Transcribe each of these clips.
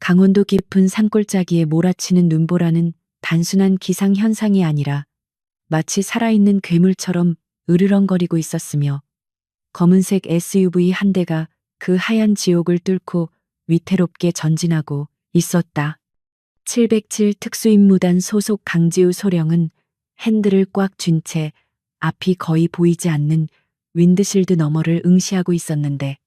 강원도 깊은 산골짜기에 몰아치는 눈보라는 단순한 기상 현상이 아니라 마치 살아있는 괴물처럼 으르렁거리고 있었으며 검은색 SUV 한 대가 그 하얀 지옥을 뚫고 위태롭게 전진하고 있었다. 707 특수임무단 소속 강지우 소령은 핸들을 꽉 쥔 채 앞이 거의 보이지 않는 윈드실드 너머를 응시하고 있었는데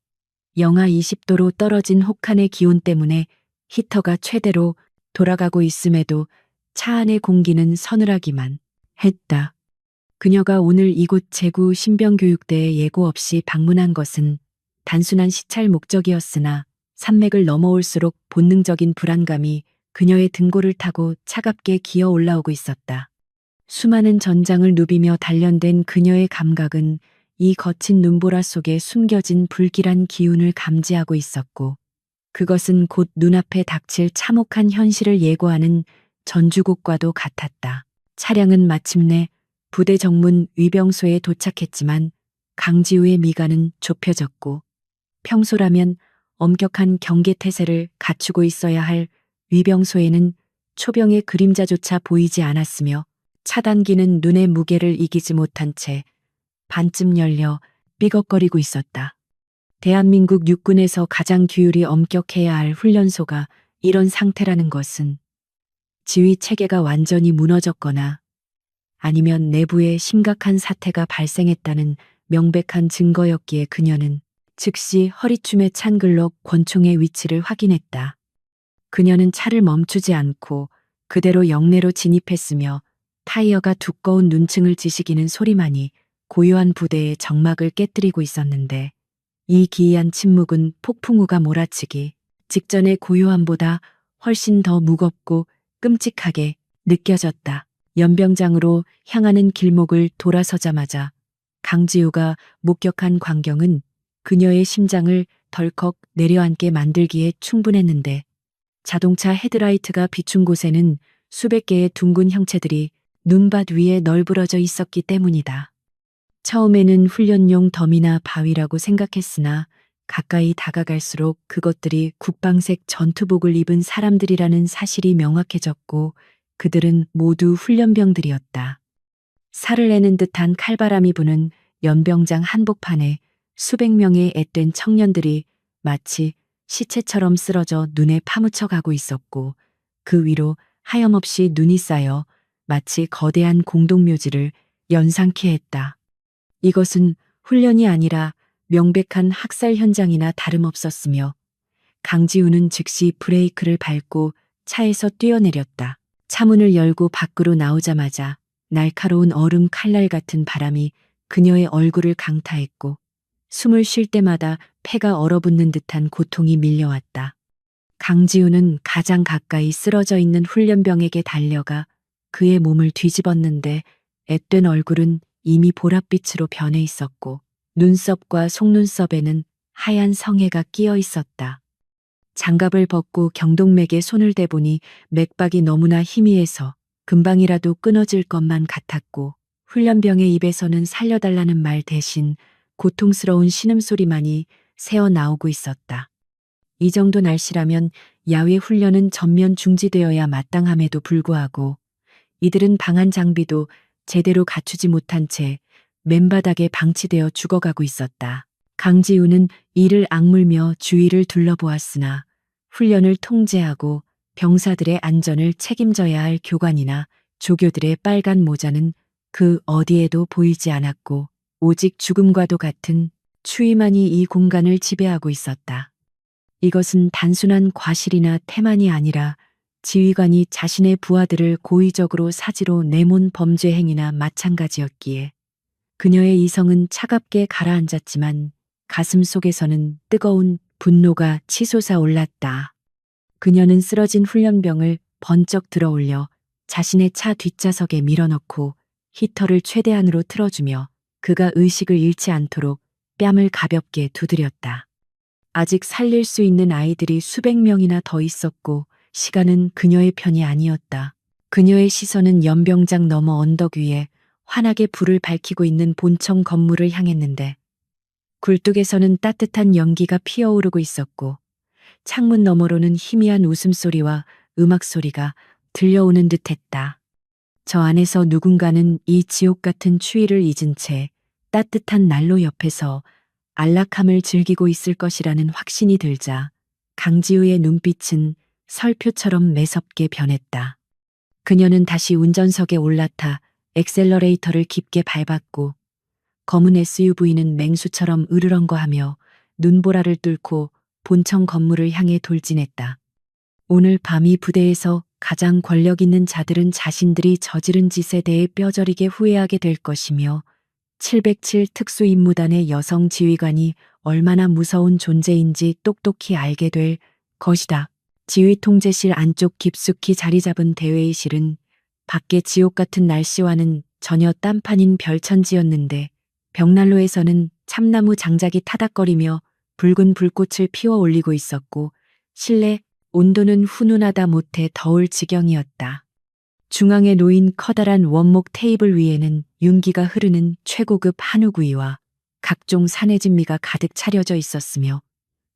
영하 20도로 떨어진 혹한의 기온 때문에 히터가 최대로 돌아가고 있음에도 차 안의 공기는 서늘하기만 했다. 그녀가 오늘 이곳 제구 신병교육대에 예고 없이 방문한 것은 단순한 시찰 목적이었으나 산맥을 넘어올수록 본능적인 불안감이 그녀의 등골을 타고 차갑게 기어 올라오고 있었다. 수많은 전장을 누비며 단련된 그녀의 감각은 이 거친 눈보라 속에 숨겨진 불길한 기운을 감지하고 있었고, 그것은 곧 눈앞에 닥칠 참혹한 현실을 예고하는 전주곡과도 같았다. 차량은 마침내 부대 정문 위병소에 도착했지만 강지우의 미간은 좁혀졌고, 평소라면 엄격한 경계태세를 갖추고 있어야 할 위병소에는 초병의 그림자조차 보이지 않았으며 차단기는 눈의 무게를 이기지 못한 채 반쯤 열려 삐걱거리고 있었다. 대한민국 육군에서 가장 규율이 엄격해야 할 훈련소가 이런 상태라는 것은 지휘 체계가 완전히 무너졌거나 아니면 내부에 심각한 사태가 발생했다는 명백한 증거였기에 그녀는 즉시 허리춤에 찬 글록 권총의 위치를 확인했다. 그녀는 차를 멈추지 않고 그대로 영내로 진입했으며 타이어가 두꺼운 눈층을 지시기는 소리만이 고요한 부대의 정막을 깨뜨리고 있었는데 이 기이한 침묵은 폭풍우가 몰아치기 직전의 고요함보다 훨씬 더 무겁고 끔찍하게 느껴졌다. 연병장으로 향하는 길목을 돌아서자마자 강지우가 목격한 광경은 그녀의 심장을 덜컥 내려앉게 만들기에 충분했는데 자동차 헤드라이트가 비춘 곳에는 수백 개의 둥근 형체들이 눈밭 위에 널브러져 있었기 때문이다. 처음에는 훈련용 덤이나 바위라고 생각했으나 가까이 다가갈수록 그것들이 국방색 전투복을 입은 사람들이라는 사실이 명확해졌고 그들은 모두 훈련병들이었다. 살을 내는 듯한 칼바람이 부는 연병장 한복판에 수백 명의 앳된 청년들이 마치 시체처럼 쓰러져 눈에 파묻혀 가고 있었고 그 위로 하염없이 눈이 쌓여 마치 거대한 공동묘지를 연상케 했다. 이것은 훈련이 아니라 명백한 학살 현장이나 다름없었으며 강지우는 즉시 브레이크를 밟고 차에서 뛰어내렸다. 차문을 열고 밖으로 나오자마자 날카로운 얼음 칼날 같은 바람이 그녀의 얼굴을 강타했고 숨을 쉴 때마다 폐가 얼어붙는 듯한 고통이 밀려왔다. 강지우는 가장 가까이 쓰러져 있는 훈련병에게 달려가 그의 몸을 뒤집었는데 앳된 얼굴은 이미 보랏빛으로 변해 있었고 눈썹과 속눈썹에는 하얀 성에가 끼어 있었다. 장갑을 벗고 경동맥에 손을 대보니 맥박이 너무나 희미해서 금방이라도 끊어질 것만 같았고 훈련병의 입에서는 살려달라는 말 대신 고통스러운 신음소리만이 새어 나오고 있었다. 이 정도 날씨라면 야외 훈련은 전면 중지되어야 마땅함에도 불구하고 이들은 방한 장비도 제대로 갖추지 못한 채 맨바닥에 방치되어 죽어가고 있었다. 강지우는 이를 악물며 주위를 둘러보았으나 훈련을 통제하고 병사들의 안전을 책임져야 할 교관이나 조교들의 빨간 모자는 그 어디에도 보이지 않았고 오직 죽음과도 같은 추위만이 이 공간을 지배하고 있었다. 이것은 단순한 과실이나 태만이 아니라 지휘관이 자신의 부하들을 고의적으로 사지로 내몬 범죄 행위나 마찬가지였기에 그녀의 이성은 차갑게 가라앉았지만 가슴 속에서는 뜨거운 분노가 치솟아 올랐다. 그녀는 쓰러진 훈련병을 번쩍 들어올려 자신의 차 뒷좌석에 밀어넣고 히터를 최대한으로 틀어주며 그가 의식을 잃지 않도록 뺨을 가볍게 두드렸다. 아직 살릴 수 있는 아이들이 수백 명이나 더 있었고 시간은 그녀의 편이 아니었다. 그녀의 시선은 연병장 너머 언덕 위에 환하게 불을 밝히고 있는 본청 건물을 향했는데 굴뚝에서는 따뜻한 연기가 피어오르고 있었고 창문 너머로는 희미한 웃음소리와 음악소리가 들려오는 듯했다. 저 안에서 누군가는 이 지옥 같은 추위를 잊은 채 따뜻한 난로 옆에서 안락함을 즐기고 있을 것이라는 확신이 들자 강지우의 눈빛은 설표처럼 매섭게 변했다. 그녀는 다시 운전석에 올라타 엑셀러레이터를 깊게 밟았고 검은 SUV는 맹수처럼 으르렁거하며 눈보라를 뚫고 본청 건물을 향해 돌진했다. 오늘 밤 이 부대에서 가장 권력 있는 자들은 자신들이 저지른 짓에 대해 뼈저리게 후회하게 될 것이며 707 특수임무단의 여성 지휘관이 얼마나 무서운 존재인지 똑똑히 알게 될 것이다. 지휘통제실 안쪽 깊숙이 자리 잡은 대회의실은 밖의 지옥 같은 날씨와는 전혀 딴판인 별천지였는데 벽난로에서는 참나무 장작이 타닥거리며 붉은 불꽃을 피워 올리고 있었고 실내 온도는 훈훈하다 못해 더울 지경이었다. 중앙에 놓인 커다란 원목 테이블 위에는 윤기가 흐르는 최고급 한우구이와 각종 산해진미가 가득 차려져 있었으며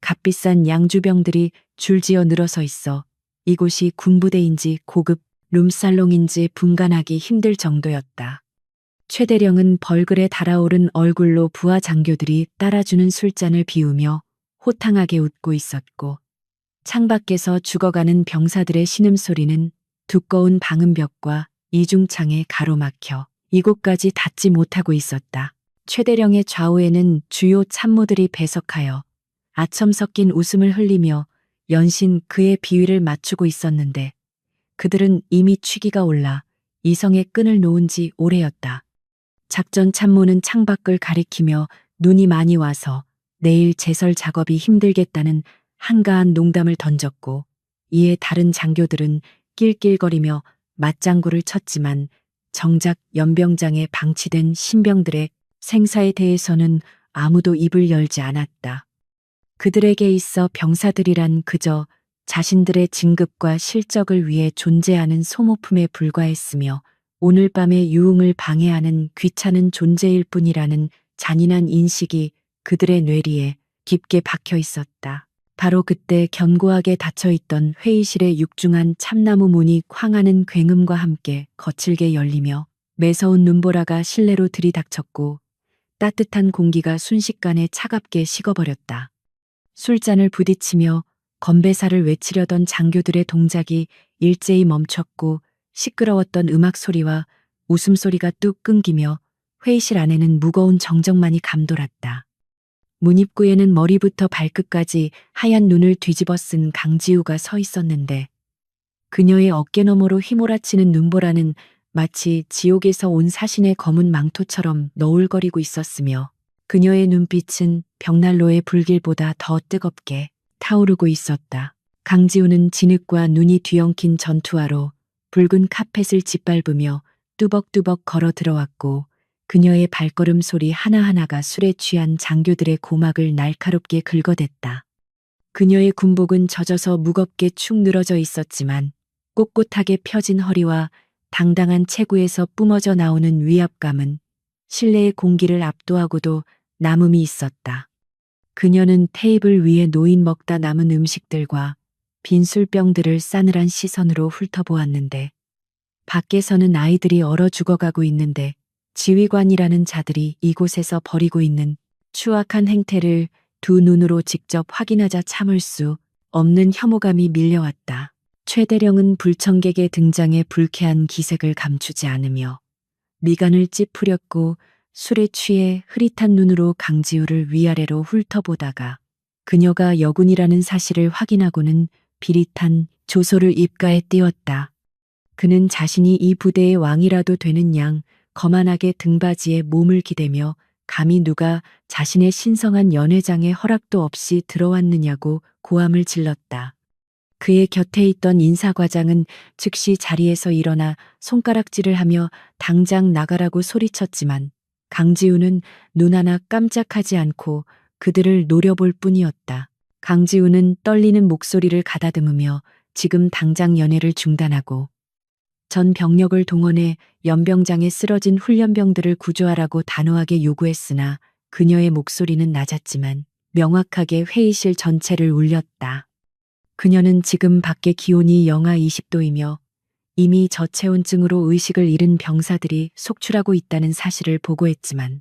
값비싼 양주병들이 줄지어 늘어서 있어 이곳이 군부대인지 고급 룸살롱인지 분간하기 힘들 정도였다. 최대령은 벌글에 달아오른 얼굴로 부하 장교들이 따라주는 술잔을 비우며 호탕하게 웃고 있었고 창밖에서 죽어가는 병사들의 신음소리는 두꺼운 방음벽과 이중창에 가로막혀 이곳까지 닿지 못하고 있었다. 최대령의 좌우에는 주요 참모들이 배석하여 아첨 섞인 웃음을 흘리며 연신 그의 비위를 맞추고 있었는데 그들은 이미 취기가 올라 이성의 끈을 놓은 지 오래였다. 작전 참모는 창밖을 가리키며 눈이 많이 와서 내일 제설 작업이 힘들겠다는 한가한 농담을 던졌고 이에 다른 장교들은 낄낄거리며 맞장구를 쳤지만 정작 연병장에 방치된 신병들의 생사에 대해서는 아무도 입을 열지 않았다. 그들에게 있어 병사들이란 그저 자신들의 진급과 실적을 위해 존재하는 소모품에 불과했으며 오늘 밤의 유흥을 방해하는 귀찮은 존재일 뿐이라는 잔인한 인식이 그들의 뇌리에 깊게 박혀 있었다. 바로 그때 견고하게 닫혀있던 회의실의 육중한 참나무 문이 쾅하는 굉음과 함께 거칠게 열리며 매서운 눈보라가 실내로 들이닥쳤고 따뜻한 공기가 순식간에 차갑게 식어버렸다. 술잔을 부딪히며 건배사를 외치려던 장교들의 동작이 일제히 멈췄고 시끄러웠던 음악 소리와 웃음소리가 뚝 끊기며 회의실 안에는 무거운 정적만이 감돌았다. 문 입구에는 머리부터 발끝까지 하얀 눈을 뒤집어 쓴 강지우가 서 있었는데 그녀의 어깨 너머로 휘몰아치는 눈보라는 마치 지옥에서 온 사신의 검은 망토처럼 너울거리고 있었으며 그녀의 눈빛은 벽난로의 불길보다 더 뜨겁게 타오르고 있었다. 강지우는 진흙과 눈이 뒤엉킨 전투화로 붉은 카펫을 짓밟으며 뚜벅뚜벅 걸어 들어왔고 그녀의 발걸음 소리 하나하나가 술에 취한 장교들의 고막을 날카롭게 긁어댔다. 그녀의 군복은 젖어서 무겁게 축 늘어져 있었지만 꼿꼿하게 펴진 허리와 당당한 체구에서 뿜어져 나오는 위압감은 실내의 공기를 압도하고도 남음이 있었다. 그녀는 테이블 위에 놓인 먹다 남은 음식들과 빈 술병들을 싸늘한 시선으로 훑어보았는데 밖에서는 아이들이 얼어 죽어가고 있는데 지휘관이라는 자들이 이곳에서 벌이고 있는 추악한 행태를 두 눈으로 직접 확인하자 참을 수 없는 혐오감이 밀려왔다. 최대령은 불청객의 등장에 불쾌한 기색을 감추지 않으며 미간을 찌푸렸고 술에 취해 흐릿한 눈으로 강지우를 위아래로 훑어보다가 그녀가 여군이라는 사실을 확인하고는 비릿한 조소를 입가에 띄웠다. 그는 자신이 이 부대의 왕이라도 되는 양 거만하게 등받이에 몸을 기대며 감히 누가 자신의 신성한 연회장에 허락도 없이 들어왔느냐고 고함을 질렀다. 그의 곁에 있던 인사과장은 즉시 자리에서 일어나 손가락질을 하며 당장 나가라고 소리쳤지만 강지우는 눈 하나 깜짝하지 않고 그들을 노려볼 뿐이었다. 강지우는 떨리는 목소리를 가다듬으며 지금 당장 연회를 중단하고 전 병력을 동원해 연병장에 쓰러진 훈련병들을 구조하라고 단호하게 요구했으나 그녀의 목소리는 낮았지만 명확하게 회의실 전체를 울렸다. 그녀는 지금 밖의 기온이 영하 20도이며 이미 저체온증으로 의식을 잃은 병사들이 속출하고 있다는 사실을 보고했지만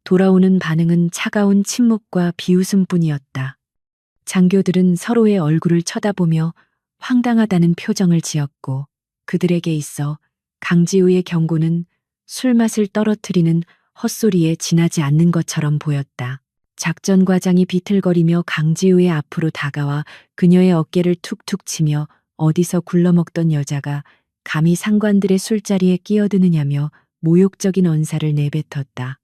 돌아오는 반응은 차가운 침묵과 비웃음뿐이었다. 장교들은 서로의 얼굴을 쳐다보며 황당하다는 표정을 지었고 그들에게 있어 강지우의 경고는 술맛을 떨어뜨리는 헛소리에 지나지 않는 것처럼 보였다. 작전 과장이 비틀거리며 강지우의 앞으로 다가와 그녀의 어깨를 툭툭 치며 어디서 굴러먹던 여자가 감히 상관들의 술자리에 끼어드느냐며 모욕적인 언사를 내뱉었다.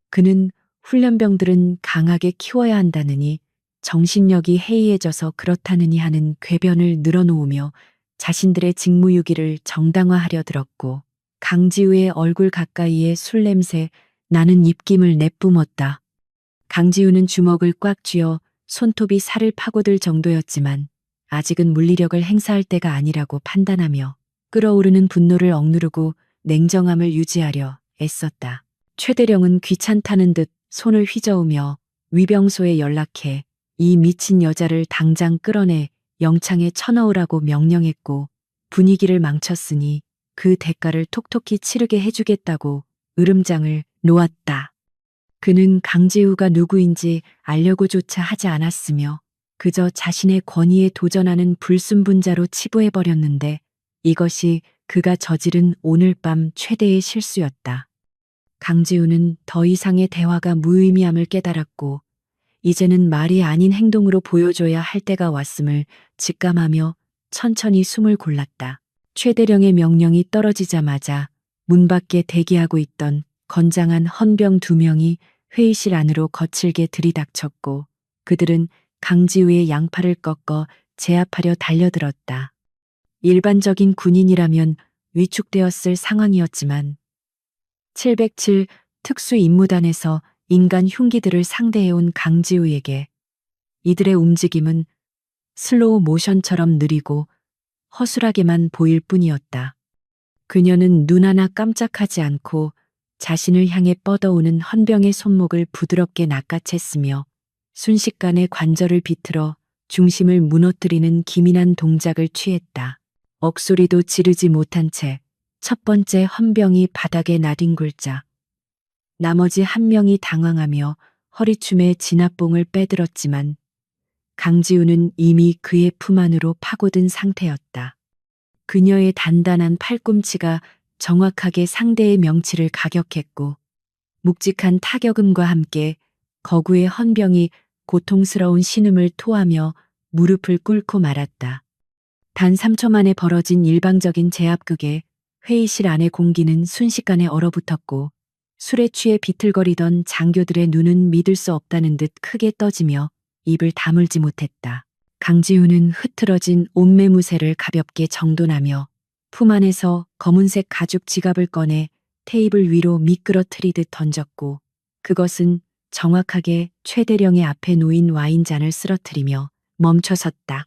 그는 훈련병들은 강하게 키워야 한다느니 정신력이 해이해져서 그렇다느니 하는 궤변을 늘어놓으며 자신들의 직무유기를 정당화하려 들었고 강지우의 얼굴 가까이에 술 냄새 나는 입김을 내뿜었다. 강지우는 주먹을 꽉 쥐어 손톱이 살을 파고들 정도였지만 아직은 물리력을 행사할 때가 아니라고 판단하며 끓어오르는 분노를 억누르고 냉정함을 유지하려 애썼다. 최대령은 귀찮다는 듯 손을 휘저으며 위병소에 연락해 이 미친 여자를 당장 끌어내 영창에 쳐넣으라고 명령했고 분위기를 망쳤으니 그 대가를 톡톡히 치르게 해주겠다고 으름장을 놓았다. 그는 강지우가 누구인지 알려고조차 하지 않았으며 그저 자신의 권위에 도전하는 불순분자로 치부해버렸는데 이것이 그가 저지른 오늘 밤 최대의 실수였다. 강지우는 더 이상의 대화가 무의미함을 깨달았고 이제는 말이 아닌 행동으로 보여줘야 할 때가 왔음을 직감하며 천천히 숨을 골랐다. 최대령의 명령이 떨어지자마자 문 밖에 대기하고 있던 건장한 헌병 2명이 회의실 안으로 거칠게 들이닥쳤고 그들은 강지우의 양팔을 꺾어 제압하려 달려들었다. 일반적인 군인이라면 위축되었을 상황이었지만 707 특수임무단에서 인간 흉기들을 상대해온 강지우에게 이들의 움직임은 슬로우 모션처럼 느리고 허술하게만 보일 뿐이었다. 그녀는 눈 하나 깜짝하지 않고 자신을 향해 뻗어오는 헌병의 손목을 부드럽게 낚아챘으며 순식간에 관절을 비틀어 중심을 무너뜨리는 기민한 동작을 취했다. 억소리도 지르지 못한 채 첫 번째 헌병이 바닥에 나뒹굴자 나머지 한 명이 당황하며 허리춤에 진압봉을 빼들었지만 강지우는 이미 그의 품 안으로 파고든 상태였다. 그녀의 단단한 팔꿈치가 정확하게 상대의 명치를 가격했고 묵직한 타격음과 함께 거구의 헌병이 고통스러운 신음을 토하며 무릎을 꿇고 말았다. 단 3초 만에 벌어진 일방적인 제압극에 회의실 안의 공기는 순식간에 얼어붙었고 술에 취해 비틀거리던 장교들의 눈은 믿을 수 없다는 듯 크게 떠지며 입을 다물지 못했다. 강지우는 흐트러진 옷매무새를 가볍게 정돈하며 품 안에서 검은색 가죽 지갑을 꺼내 테이블 위로 미끄러뜨리듯 던졌고 그것은 정확하게 최대령의 앞에 놓인 와인잔을 쓰러뜨리며 멈춰섰다.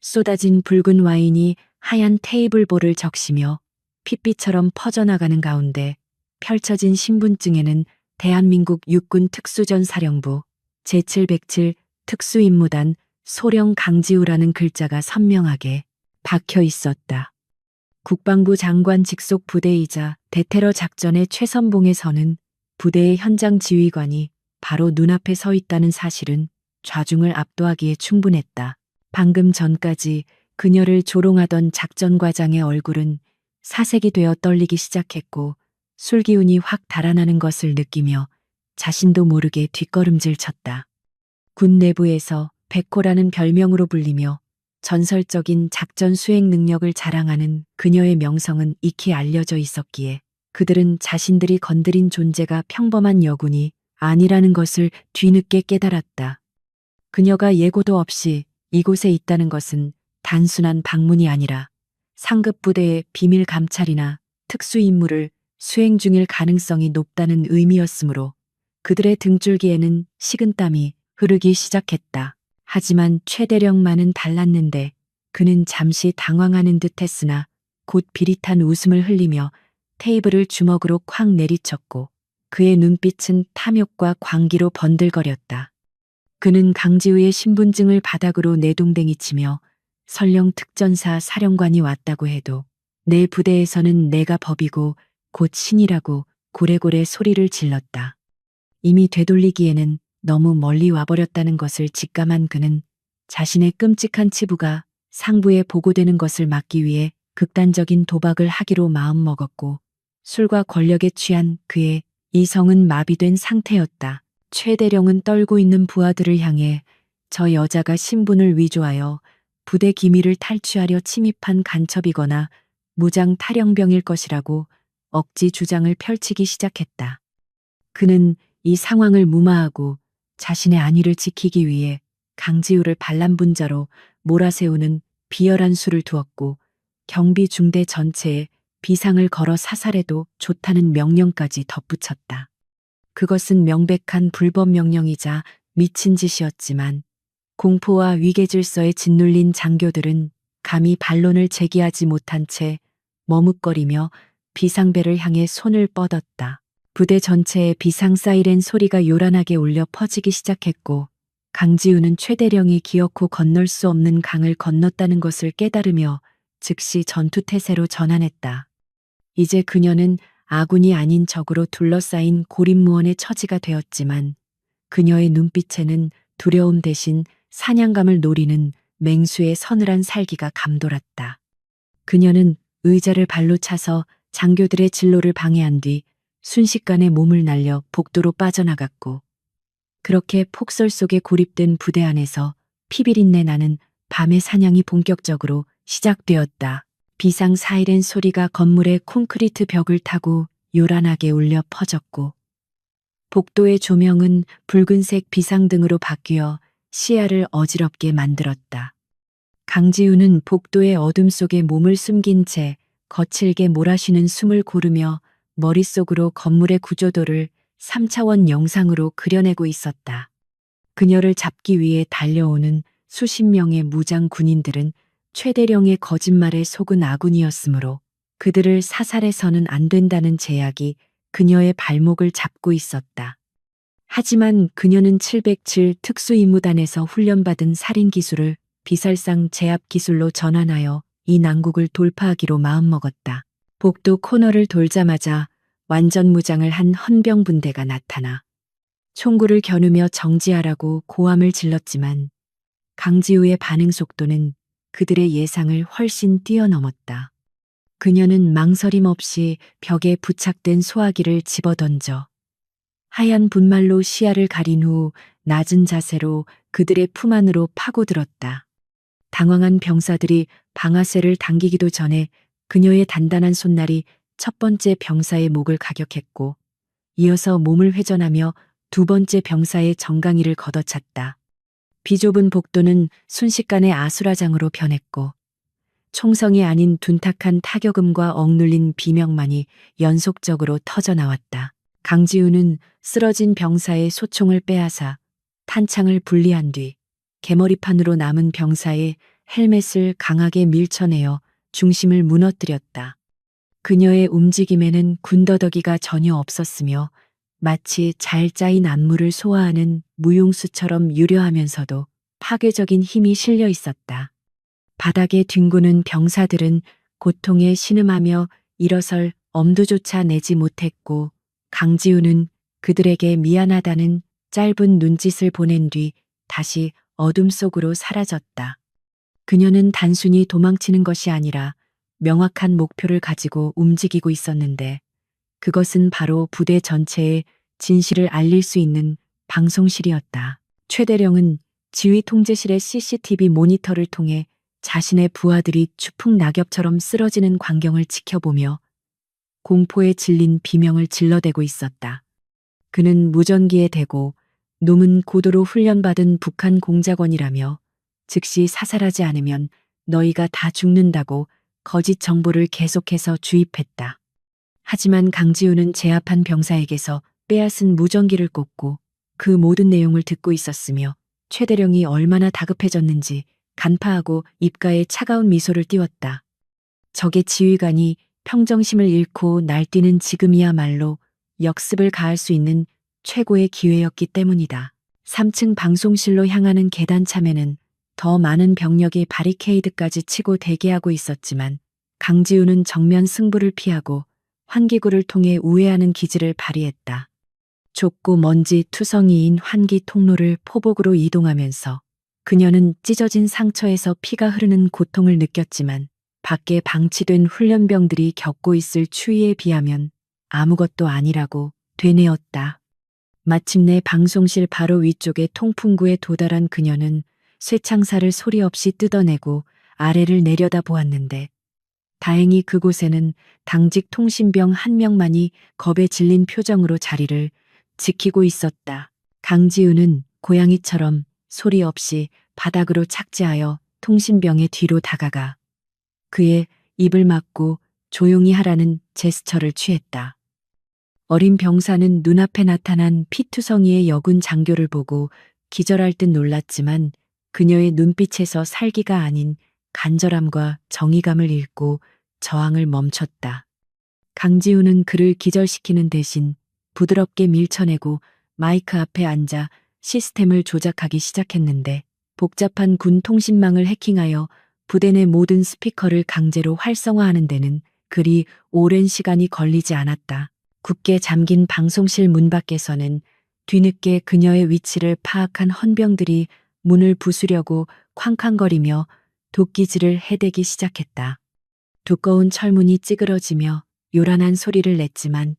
쏟아진 붉은 와인이 하얀 테이블볼을 적시며 핏빛처럼 퍼져나가는 가운데 펼쳐진 신분증에는 대한민국 육군 특수전사령부 제707 특수임무단 소령 강지우라는 글자가 선명하게 박혀 있었다. 국방부 장관 직속 부대이자 대테러 작전의 최선봉에 서는 부대의 현장 지휘관이 바로 눈앞에 서 있다는 사실은 좌중을 압도하기에 충분했다. 방금 전까지 그녀를 조롱하던 작전과장의 얼굴은 사색이 되어 떨리기 시작했고 술기운이 확 달아나는 것을 느끼며 자신도 모르게 뒷걸음질 쳤다. 군 내부에서 백호라는 별명으로 불리며 전설적인 작전 수행 능력을 자랑하는 그녀의 명성은 익히 알려져 있었기에 그들은 자신들이 건드린 존재가 평범한 여군이 아니라는 것을 뒤늦게 깨달았다. 그녀가 예고도 없이 이곳에 있다는 것은 단순한 방문이 아니라 상급 부대의 비밀 감찰이나 특수 임무를 수행 중일 가능성이 높다는 의미였으므로 그들의 등줄기에는 식은땀이 흐르기 시작했다. 하지만 최대령만은 달랐는데 그는 잠시 당황하는 듯 했으나 곧 비릿한 웃음을 흘리며 테이블을 주먹으로 콱 내리쳤고 그의 눈빛은 탐욕과 광기로 번들거렸다. 그는 강지우의 신분증을 바닥으로 내동댕이 치며 설령 특전사 사령관이 왔다고 해도 내 부대에서는 내가 법이고 곧 신이라고 고래고래 소리를 질렀다. 이미 되돌리기에는 너무 멀리 와버렸다는 것을 직감한 그는 자신의 끔찍한 치부가 상부에 보고되는 것을 막기 위해 극단적인 도박을 하기로 마음먹었고 술과 권력에 취한 그의 이성은 마비된 상태였다. 최대령은 떨고 있는 부하들을 향해 저 여자가 신분을 위조하여 부대 기밀을 탈취하려 침입한 간첩이거나 무장 탈영병일 것이라고 억지 주장을 펼치기 시작했다. 그는 이 상황을 무마하고 자신의 안위를 지키기 위해 강지우를 반란분자로 몰아세우는 비열한 수를 두었고 경비 중대 전체에 비상을 걸어 사살해도 좋다는 명령까지 덧붙였다. 그것은 명백한 불법 명령이자 미친 짓이었지만 공포와 위계질서에 짓눌린 장교들은 감히 반론을 제기하지 못한 채 머뭇거리며 비상벨을 향해 손을 뻗었다. 부대 전체에 비상 사이렌 소리가 요란하게 울려 퍼지기 시작했고 강지우는 최대령이 기어코 건널 수 없는 강을 건넜다는 것을 깨달으며 즉시 전투태세로 전환했다. 이제 그녀는 아군이 아닌 적으로 둘러싸인 고립무원의 처지가 되었지만 그녀의 눈빛에는 두려움 대신 사냥감을 노리는 맹수의 서늘한 살기가 감돌았다. 그녀는 의자를 발로 차서 장교들의 진로를 방해한 뒤 순식간에 몸을 날려 복도로 빠져나갔고 그렇게 폭설 속에 고립된 부대 안에서 피비린내 나는 밤의 사냥이 본격적으로 시작되었다. 비상 사이렌 소리가 건물의 콘크리트 벽을 타고 요란하게 울려 퍼졌고 복도의 조명은 붉은색 비상등으로 바뀌어 시야를 어지럽게 만들었다. 강지우는 복도의 어둠 속에 몸을 숨긴 채 거칠게 몰아쉬는 숨을 고르며 머릿속으로 건물의 구조도를 3차원 영상으로 그려내고 있었다. 그녀를 잡기 위해 달려오는 수십 명의 무장 군인들은 최대령의 거짓말에 속은 아군이었으므로 그들을 사살해서는 안 된다는 제약이 그녀의 발목을 잡고 있었다. 하지만 그녀는 707 특수임무단에서 훈련받은 살인 기술을 비살상 제압 기술로 전환하여 이 난국을 돌파하기로 마음먹었다. 복도 코너를 돌자마자 완전 무장을 한 헌병 분대가 나타나 총구를 겨누며 정지하라고 고함을 질렀지만 강지우의 반응 속도는 그들의 예상을 훨씬 뛰어넘었다. 그녀는 망설임 없이 벽에 부착된 소화기를 집어던져 하얀 분말로 시야를 가린 후 낮은 자세로 그들의 품 안으로 파고들었다. 당황한 병사들이 방아쇠를 당기기도 전에 그녀의 단단한 손날이 첫 번째 병사의 목을 가격했고 이어서 몸을 회전하며 두 번째 병사의 정강이를 걷어찼다. 비좁은 복도는 순식간에 아수라장으로 변했고 총성이 아닌 둔탁한 타격음과 억눌린 비명만이 연속적으로 터져나왔다. 강지우는 쓰러진 병사의 소총을 빼앗아 탄창을 분리한 뒤 개머리판으로 남은 병사의 헬멧을 강하게 밀쳐내어 중심을 무너뜨렸다. 그녀의 움직임에는 군더더기가 전혀 없었으며 마치 잘 짜인 안무를 소화하는 무용수처럼 유려하면서도 파괴적인 힘이 실려 있었다. 바닥에 뒹구는 병사들은 고통에 신음하며 일어설 엄두조차 내지 못했고 강지우는 그들에게 미안하다는 짧은 눈짓을 보낸 뒤 다시 어둠 속으로 사라졌다. 그녀는 단순히 도망치는 것이 아니라 명확한 목표를 가지고 움직이고 있었는데 그것은 바로 부대 전체에 진실을 알릴 수 있는 방송실이었다. 최대령은 지휘 통제실의 CCTV 모니터를 통해 자신의 부하들이 추풍 낙엽처럼 쓰러지는 광경을 지켜보며 공포에 질린 비명을 질러대고 있었다. 그는 무전기에 대고 놈은 고도로 훈련받은 북한 공작원이라며 즉시 사살하지 않으면 너희가 다 죽는다고 거짓 정보를 계속해서 주입했다. 하지만 강지우는 제압한 병사에게서 빼앗은 무전기를 꽂고 그 모든 내용을 듣고 있었으며 최대령이 얼마나 다급해졌는지 간파하고 입가에 차가운 미소를 띄웠다. 적의 지휘관이 평정심을 잃고 날뛰는 지금이야말로 역습을 가할 수 있는 최고의 기회였기 때문이다. 3층 방송실로 향하는 계단 참에는 더 많은 병력이 바리케이드까지 치고 대기하고 있었지만 강지우는 정면 승부를 피하고 환기구를 통해 우회하는 기지를 발휘했다. 좁고 먼지 투성이인 환기 통로를 포복으로 이동하면서 그녀는 찢어진 상처에서 피가 흐르는 고통을 느꼈지만 밖에 방치된 훈련병들이 겪고 있을 추위에 비하면 아무것도 아니라고 되뇌었다. 마침내 방송실 바로 위쪽의 통풍구에 도달한 그녀는 쇠창살을 소리 없이 뜯어내고 아래를 내려다 보았는데 다행히 그곳에는 당직 통신병 한 명만이 겁에 질린 표정으로 자리를 지키고 있었다. 강지우는 고양이처럼 소리 없이 바닥으로 착지하여 통신병의 뒤로 다가가 그의 입을 막고 조용히 하라는 제스처를 취했다. 어린 병사는 눈앞에 나타난 피투성이의 여군 장교를 보고 기절할 듯 놀랐지만 그녀의 눈빛에서 살기가 아닌 간절함과 정의감을 읽고 저항을 멈췄다. 강지우는 그를 기절시키는 대신 부드럽게 밀쳐내고 마이크 앞에 앉아 시스템을 조작하기 시작했는데 복잡한 군 통신망을 해킹하여 부대 내 모든 스피커를 강제로 활성화하는 데는 그리 오랜 시간이 걸리지 않았다. 굳게 잠긴 방송실 문 밖에서는 뒤늦게 그녀의 위치를 파악한 헌병들이 문을 부수려고 쾅쾅거리며 도끼질을 해대기 시작했다. 두꺼운 철문이 찌그러지며 요란한 소리를 냈지만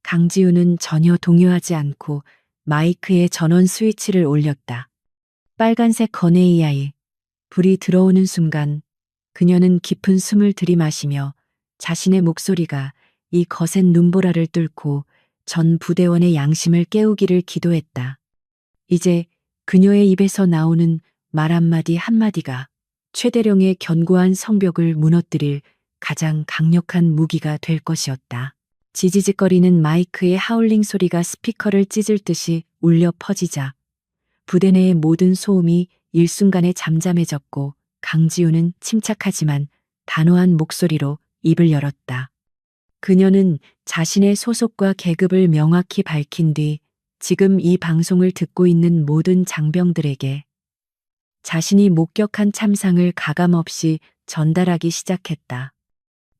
강지우는 전혀 동요하지 않고 마이크에 전원 스위치를 올렸다. 빨간색 건에이아이 불이 들어오는 순간 그녀는 깊은 숨을 들이마시며 자신의 목소리가 이 거센 눈보라를 뚫고 전 부대원의 양심을 깨우기를 기도했다. 이제 그녀의 입에서 나오는 말 한마디 한마디가 최대령의 견고한 성벽을 무너뜨릴 가장 강력한 무기가 될 것이었다. 지지직거리는 마이크의 하울링 소리가 스피커를 찢을 듯이 울려 퍼지자 부대 내의 모든 소음이 일순간에 잠잠해졌고 강지우는 침착하지만 단호한 목소리로 입을 열었다. 그녀는 자신의 소속과 계급을 명확히 밝힌 뒤 지금 이 방송을 듣고 있는 모든 장병들에게 자신이 목격한 참상을 가감없이 전달하기 시작했다.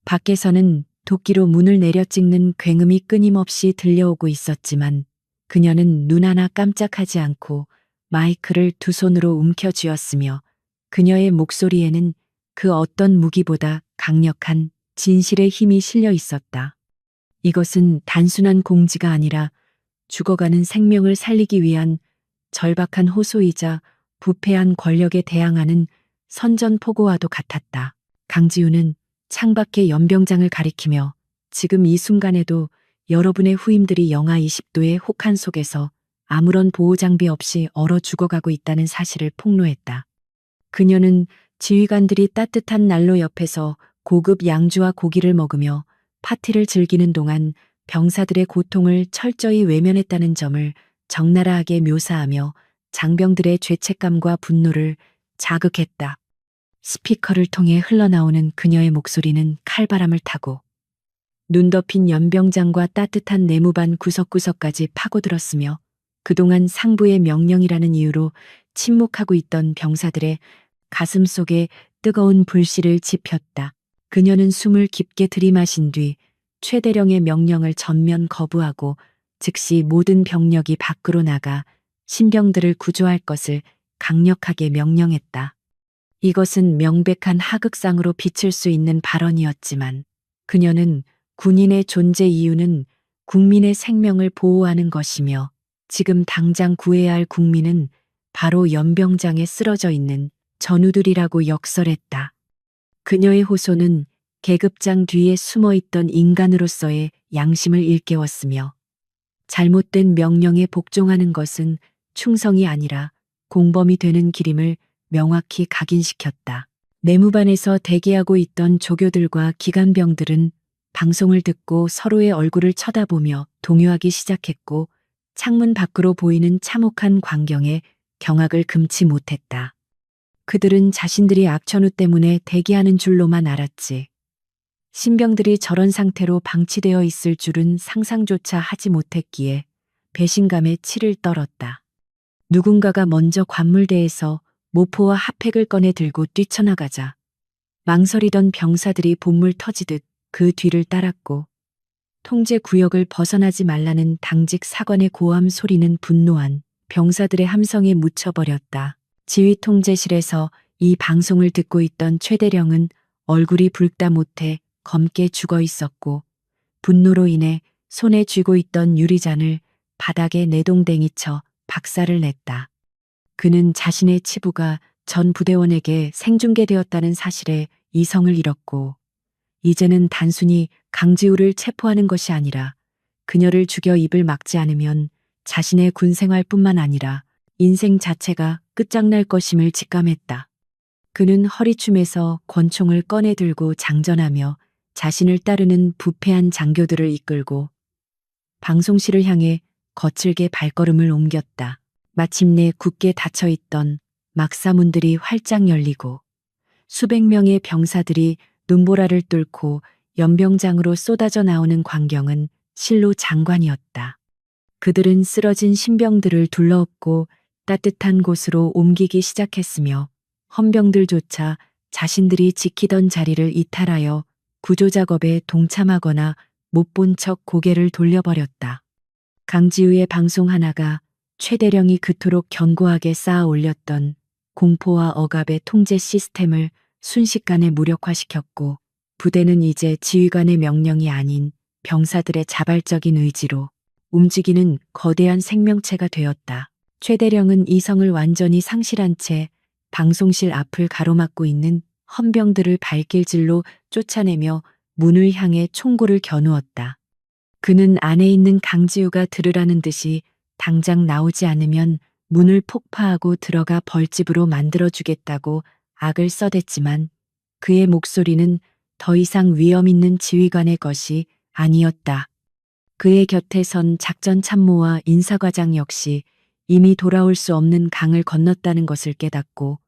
밖에서는 도끼로 문을 내려찍는 굉음이 끊임없이 들려오고 있었지만 그녀는 눈 하나 깜짝하지 않고 마이크를 두 손으로 움켜쥐었으며 그녀의 목소리에는 그 어떤 무기보다 강력한 진실의 힘이 실려 있었다. 이것은 단순한 공지가 아니라 죽어가는 생명을 살리기 위한 절박한 호소이자 부패한 권력에 대항하는 선전포고와도 같았다. 강지우는 창밖의 연병장을 가리키며 지금 이 순간에도 여러분의 후임들이 영하 20도의 혹한 속에서 아무런 보호장비 없이 얼어 죽어가고 있다는 사실을 폭로했다. 그녀는 지휘관들이 따뜻한 난로 옆에서 고급 양주와 고기를 먹으며 파티를 즐기는 동안 병사들의 고통을 철저히 외면했다는 점을 적나라하게 묘사하며 장병들의 죄책감과 분노를 자극했다. 스피커를 통해 흘러나오는 그녀의 목소리는 칼바람을 타고 눈 덮인 연병장과 따뜻한 내무반 구석구석까지 파고들었으며 그동안 상부의 명령이라는 이유로 침묵하고 있던 병사들의 가슴 속에 뜨거운 불씨를 지폈다. 그녀는 숨을 깊게 들이마신 뒤 최대령의 명령을 전면 거부하고 즉시 모든 병력이 밖으로 나가 신병들을 구조할 것을 강력하게 명령했다. 이것은 명백한 하극상으로 비칠 수 있는 발언이었지만 그녀는 군인의 존재 이유는 국민의 생명을 보호하는 것이며 지금 당장 구해야 할 국민은 바로 연병장에 쓰러져 있는 전우들이라고 역설했다. 그녀의 호소는 계급장 뒤에 숨어있던 인간으로서의 양심을 일깨웠으며 잘못된 명령에 복종하는 것은 충성이 아니라 공범이 되는 길임을 명확히 각인시켰다. 내무반에서 대기하고 있던 조교들과 기관병들은 방송을 듣고 서로의 얼굴을 쳐다보며 동요하기 시작했고 창문 밖으로 보이는 참혹한 광경에 경악을 금치 못했다. 그들은 자신들이 악천후 때문에 대기하는 줄로만 알았지. 신병들이 저런 상태로 방치되어 있을 줄은 상상조차 하지 못했기에 배신감에 치를 떨었다. 누군가가 먼저 관물대에서 모포와 핫팩을 꺼내 들고 뛰쳐나가자 망설이던 병사들이 본물 터지듯 그 뒤를 따랐고 통제 구역을 벗어나지 말라는 당직 사관의 고함 소리는 분노한 병사들의 함성에 묻혀버렸다. 지휘 통제실에서 이 방송을 듣고 있던 최대령은 얼굴이 붉다 못해 검게 죽어 있었고 분노로 인해 손에 쥐고 있던 유리잔을 바닥에 내동댕이쳐 박살을 냈다. 그는 자신의 치부가 전 부대원에게 생중계되었다는 사실에 이성을 잃었고 이제는 단순히 강지우를 체포하는 것이 아니라 그녀를 죽여 입을 막지 않으면 자신의 군 생활뿐만 아니라 인생 자체가 끝장날 것임을 직감했다. 그는 허리춤에서 권총을 꺼내 들고 장전하며 자신을 따르는 부패한 장교들을 이끌고 방송실을 향해 거칠게 발걸음을 옮겼다. 마침내 굳게 닫혀있던 막사문들이 활짝 열리고 수백 명의 병사들이 눈보라를 뚫고 연병장으로 쏟아져 나오는 광경은 실로 장관이었다. 그들은 쓰러진 신병들을 둘러엎고 따뜻한 곳으로 옮기기 시작했으며 헌병들조차 자신들이 지키던 자리를 이탈하여 구조작업에 동참하거나 못 본 척 고개를 돌려버렸다. 강지우의 방송 하나가 최대령이 그토록 견고하게 쌓아 올렸던 공포와 억압의 통제 시스템을 순식간에 무력화시켰고 부대는 이제 지휘관의 명령이 아닌 병사들의 자발적인 의지로 움직이는 거대한 생명체가 되었다. 최대령은 이성을 완전히 상실한 채 방송실 앞을 가로막고 있는 헌병들을 발길질로 쫓아내며 문을 향해 총구를 겨누었다. 그는 안에 있는 강지우가 들으라는 듯이 당장 나오지 않으면 문을 폭파하고 들어가 벌집으로 만들어주겠다고 악을 써댔지만 그의 목소리는 더 이상 위험 있는 지휘관의 것이 아니었다. 그의 곁에 선 작전 참모와 인사과장 역시 이미 돌아올 수 없는 강을 건넜다는 것을 깨닫고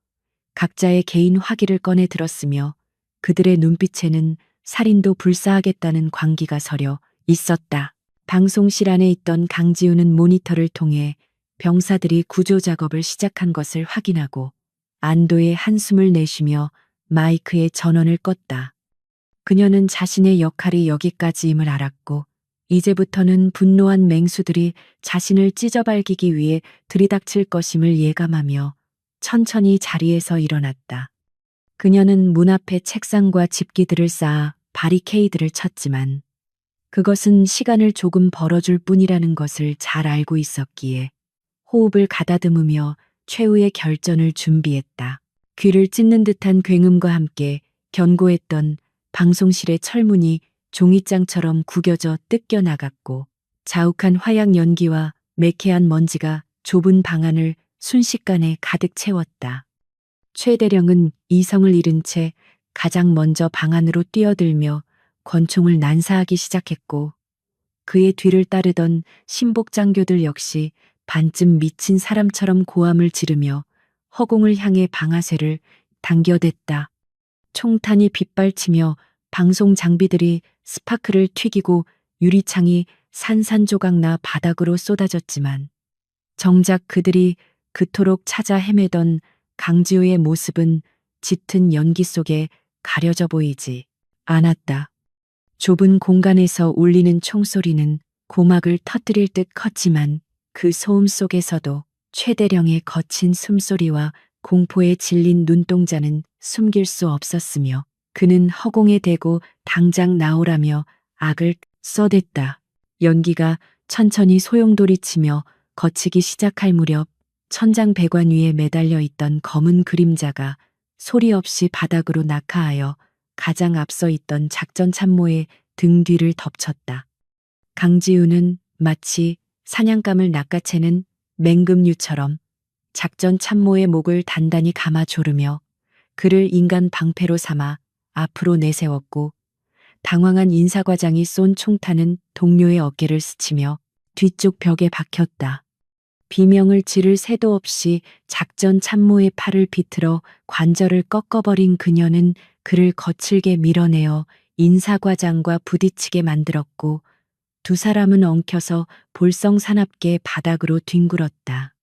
각자의 개인 화기를 꺼내 들었으며 그들의 눈빛에는 살인도 불사하겠다는 광기가 서려 있었다. 방송실 안에 있던 강지우는 모니터를 통해 병사들이 구조 작업을 시작한 것을 확인하고 안도의 한숨을 내쉬며 마이크에 전원을 껐다. 그녀는 자신의 역할이 여기까지임을 알았고 이제부터는 분노한 맹수들이 자신을 찢어발기기 위해 들이닥칠 것임을 예감하며 천천히 자리에서 일어났다. 그녀는 문 앞에 책상과 집기들을 쌓아 바리케이드를 쳤지만 그것은 시간을 조금 벌어줄 뿐이라는 것을 잘 알고 있었기에 호흡을 가다듬으며 최후의 결전을 준비했다. 귀를 찢는 듯한 굉음과 함께 견고했던 방송실의 철문이 종이장처럼 구겨져 뜯겨 나갔고 자욱한 화약 연기와 매캐한 먼지가 좁은 방 안을 순식간에 가득 채웠다. 최대령은 이성을 잃은 채 가장 먼저 방 안으로 뛰어들며 권총을 난사하기 시작했고 그의 뒤를 따르던 신복장교들 역시 반쯤 미친 사람처럼 고함을 지르며 허공을 향해 방아쇠를 당겨댔다. 총탄이 빗발치며 방송 장비들이 스파크를 튀기고 유리창이 산산조각나 바닥으로 쏟아졌지만 정작 그들이 그토록 찾아 헤매던 강지우의 모습은 짙은 연기 속에 가려져 보이지 않았다. 좁은 공간에서 울리는 총소리는 고막을 터뜨릴 듯 컸지만 그 소음 속에서도 최대령의 거친 숨소리와 공포에 질린 눈동자는 숨길 수 없었으며 그는 허공에 대고 당장 나오라며 악을 써댔다. 연기가 천천히 소용돌이치며 거치기 시작할 무렵 천장 배관 위에 매달려 있던 검은 그림자가 소리 없이 바닥으로 낙하하여 가장 앞서 있던 작전 참모의 등 뒤를 덮쳤다. 강지우는 마치 사냥감을 낚아채는 맹금류처럼 작전 참모의 목을 단단히 감아 조르며 그를 인간 방패로 삼아 앞으로 내세웠고 당황한 인사과장이 쏜 총탄은 동료의 어깨를 스치며 뒤쪽 벽에 박혔다. 비명을 지를 새도 없이 작전 참모의 팔을 비틀어 관절을 꺾어버린 그녀는 그를 거칠게 밀어내어 인사과장과 부딪히게 만들었고 두 사람은 엉켜서 볼썽사납게 바닥으로 뒹굴었다.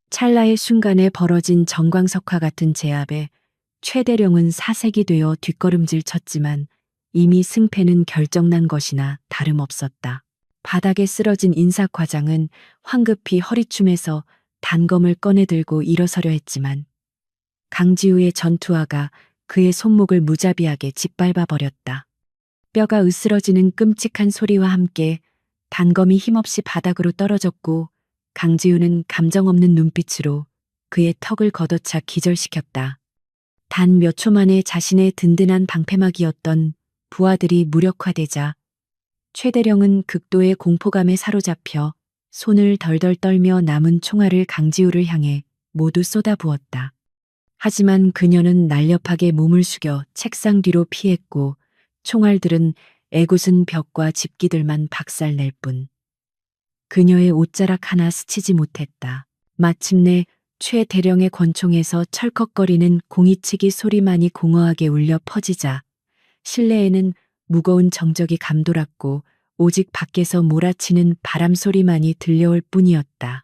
찰나의 순간에 벌어진 정광석화 같은 제압에 최대령은 사색이 되어 뒷걸음질 쳤지만 이미 승패는 결정난 것이나 다름없었다. 바닥에 쓰러진 인사과장은 황급히 허리춤에서 단검을 꺼내들고 일어서려 했지만 강지우의 전투화가 그의 손목을 무자비하게 짓밟아 버렸다. 뼈가 으스러지는 끔찍한 소리와 함께 단검이 힘없이 바닥으로 떨어졌고 강지우는 감정 없는 눈빛으로 그의 턱을 걷어차 기절시켰다. 단 몇 초 만에 자신의 든든한 방패막이었던 부하들이 무력화되자 최대령은 극도의 공포감에 사로잡혀 손을 덜덜 떨며 남은 총알을 강지우를 향해 모두 쏟아부었다. 하지만 그녀는 날렵하게 몸을 숙여 책상 뒤로 피했고 총알들은 애굣은 벽과 집기들만 박살낼 뿐 그녀의 옷자락 하나 스치지 못했다. 마침내 최 대령의 권총에서 철컥거리는 공이치기 소리만이 공허하게 울려 퍼지자 실내에는 무거운 정적이 감돌았고 오직 밖에서 몰아치는 바람 소리만이 들려올 뿐이었다.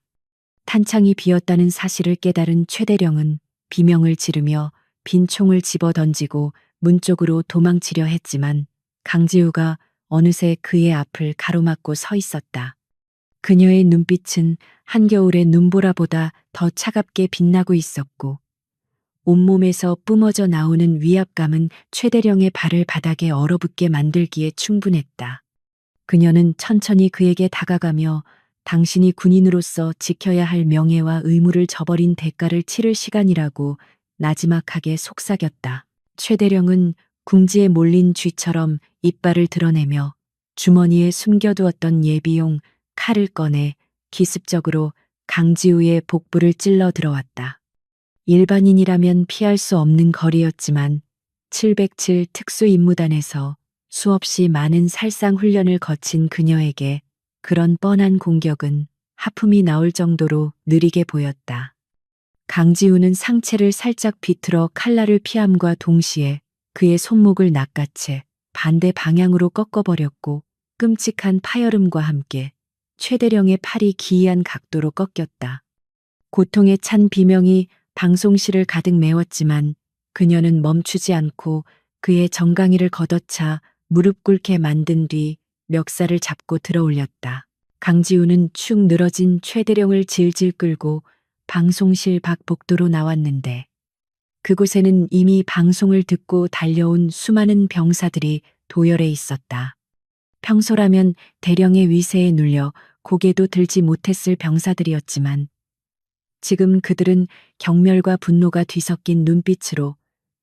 탄창이 비었다는 사실을 깨달은 최 대령은 비명을 지르며 빈 총을 집어 던지고 문 쪽으로 도망치려 했지만 강지우가 어느새 그의 앞을 가로막고 서 있었다. 그녀의 눈빛은 한겨울의 눈보라보다 더 차갑게 빛나고 있었고 온몸에서 뿜어져 나오는 위압감은 최대령의 발을 바닥에 얼어붙게 만들기에 충분했다. 그녀는 천천히 그에게 다가가며 당신이 군인으로서 지켜야 할 명예와 의무를 저버린 대가를 치를 시간이라고 나지막하게 속삭였다. 최대령은 궁지에 몰린 쥐처럼 이빨을 드러내며 주머니에 숨겨두었던 예비용 칼을 꺼내 기습적으로 강지우의 복부를 찔러 들어왔다. 일반인이라면 피할 수 없는 거리였지만 707 특수임무단에서 수없이 많은 살상 훈련을 거친 그녀에게 그런 뻔한 공격은 하품이 나올 정도로 느리게 보였다. 강지우는 상체를 살짝 비틀어 칼날을 피함과 동시에 그의 손목을 낚아채 반대 방향으로 꺾어버렸고 끔찍한 파열음과 함께 최대령의 팔이 기이한 각도로 꺾였다. 고통에 찬 비명이 방송실을 가득 메웠지만 그녀는 멈추지 않고 그의 정강이를 걷어차 무릎 꿇게 만든 뒤 멱살을 잡고 들어올렸다. 강지우는 축 늘어진 최대령을 질질 끌고 방송실 밖 복도로 나왔는데 그곳에는 이미 방송을 듣고 달려온 수많은 병사들이 도열해 있었다. 평소라면 대령의 위세에 눌려 고개도 들지 못했을 병사들이었지만 지금 그들은 경멸과 분노가 뒤섞인 눈빛으로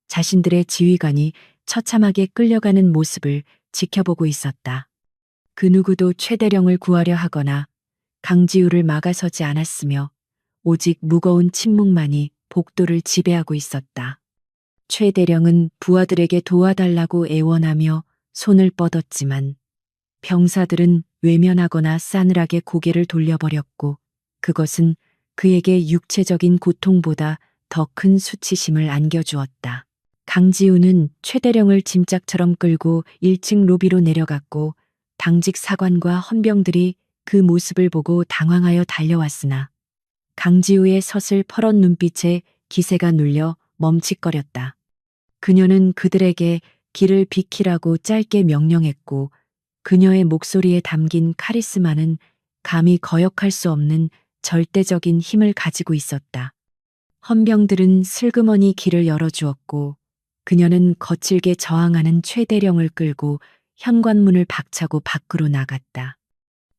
자신들의 지휘관이 처참하게 끌려가는 모습을 지켜보고 있었다. 그 누구도 최대령을 구하려 하거나 강지우를 막아서지 않았으며 오직 무거운 침묵만이 복도를 지배하고 있었다. 최대령은 부하들에게 도와달라고 애원하며 손을 뻗었지만 병사들은 외면하거나 싸늘하게 고개를 돌려버렸고 그것은 그에게 육체적인 고통보다 더 큰 수치심을 안겨주었다. 강지우는 최대령을 짐짝처럼 끌고 1층 로비로 내려갔고 당직 사관과 헌병들이 그 모습을 보고 당황하여 달려왔으나 강지우의 서슬퍼런 눈빛에 기세가 눌려 멈칫거렸다. 그녀는 그들에게 길을 비키라고 짧게 명령했고 그녀의 목소리에 담긴 카리스마는 감히 거역할 수 없는 절대적인 힘을 가지고 있었다. 헌병들은 슬그머니 길을 열어주었고 그녀는 거칠게 저항하는 최대령을 끌고 현관문을 박차고 밖으로 나갔다.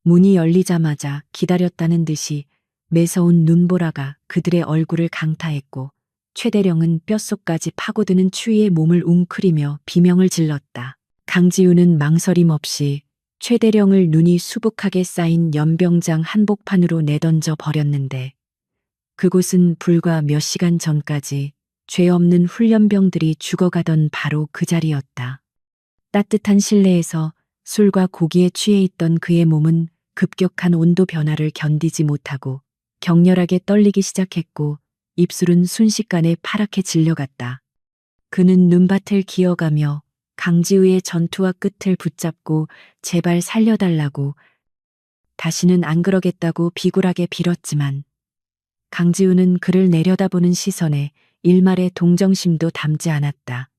문이 열리자마자 기다렸다는 듯이 매서운 눈보라가 그들의 얼굴을 강타했고 최대령은 뼛속까지 파고드는 추위에 몸을 웅크리며 비명을 질렀다. 강지우는 망설임 없이 최대령을 눈이 수북하게 쌓인 연병장 한복판으로 내던져 버렸는데 그곳은 불과 몇 시간 전까지 죄 없는 훈련병들이 죽어가던 바로 그 자리였다. 따뜻한 실내에서 술과 고기에 취해 있던 그의 몸은 급격한 온도 변화를 견디지 못하고 격렬하게 떨리기 시작했고 입술은 순식간에 파랗게 질려갔다. 그는 눈밭을 기어가며 강지우의 전투화 끝을 붙잡고 제발 살려달라고 다시는 안 그러겠다고 비굴하게 빌었지만 강지우는 그를 내려다보는 시선에 일말의 동정심도 담지 않았다.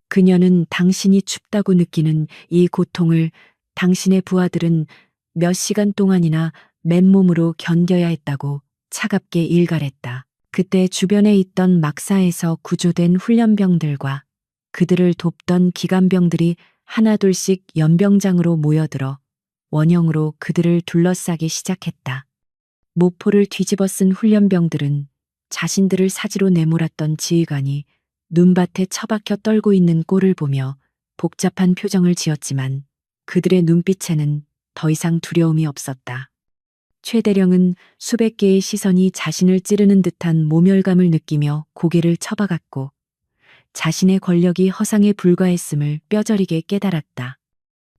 그녀는 당신이 춥다고 느끼는 이 고통을 당신의 부하들은 몇 시간 동안이나 맨몸으로 견뎌야 했다고 차갑게 일갈했다. 그때 주변에 있던 막사에서 구조된 훈련병들과 그들을 돕던 기관병들이 하나둘씩 연병장으로 모여들어 원형으로 그들을 둘러싸기 시작했다. 모포를 뒤집어 쓴 훈련병들은 자신들을 사지로 내몰았던 지휘관이 눈밭에 처박혀 떨고 있는 꼴을 보며 복잡한 표정을 지었지만 그들의 눈빛에는 더 이상 두려움이 없었다. 최대령은 수백 개의 시선이 자신을 찌르는 듯한 모멸감을 느끼며 고개를 처박았고 자신의 권력이 허상에 불과했음을 뼈저리게 깨달았다.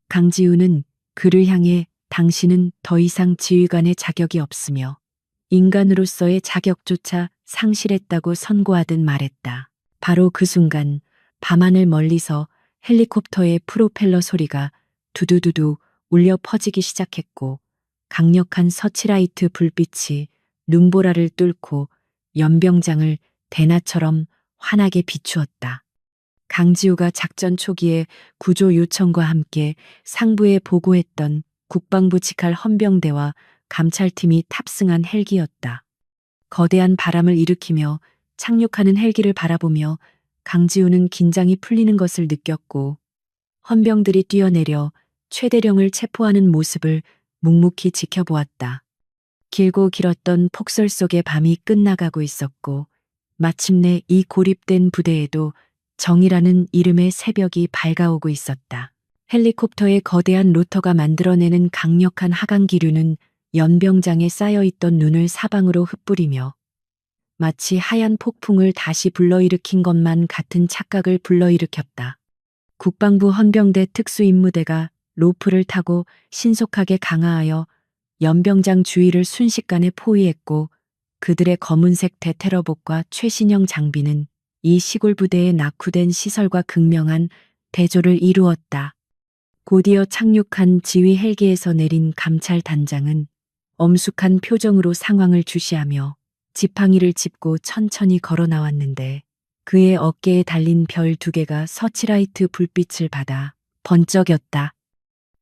강지우는 그를 향해 당신은 더 이상 지휘관의 자격이 없으며 인간으로서의 자격조차 상실했다고 선고하듯 말했다. 바로 그 순간 밤하늘 멀리서 헬리콥터의 프로펠러 소리가 두두두두 울려 퍼지기 시작했고 강력한 서치라이트 불빛이 눈보라를 뚫고 연병장을 대낮처럼 환하게 비추었다. 강지우가 작전 초기에 구조 요청과 함께 상부에 보고했던 국방부 직할 헌병대와 감찰팀이 탑승한 헬기였다. 거대한 바람을 일으키며 착륙하는 헬기를 바라보며 강지우는 긴장이 풀리는 것을 느꼈고 헌병들이 뛰어내려 최대령을 체포하는 모습을 묵묵히 지켜보았다. 길고 길었던 폭설 속의 밤이 끝나가고 있었고 마침내 이 고립된 부대에도 정이라는 이름의 새벽이 밝아오고 있었다. 헬리콥터의 거대한 로터가 만들어내는 강력한 하강 기류는 연병장에 쌓여있던 눈을 사방으로 흩뿌리며 마치 하얀 폭풍을 다시 불러일으킨 것만 같은 착각을 불러일으켰다. 국방부 헌병대 특수임무대가 로프를 타고 신속하게 강화하여 연병장 주위를 순식간에 포위했고 그들의 검은색 대테러복과 최신형 장비는 이 시골 부대의 낙후된 시설과 극명한 대조를 이루었다. 곧이어 착륙한 지휘 헬기에서 내린 감찰단장은 엄숙한 표정으로 상황을 주시하며 지팡이를 짚고 천천히 걸어 나왔는데 그의 어깨에 달린 별 2개가 서치라이트 불빛을 받아 번쩍였다.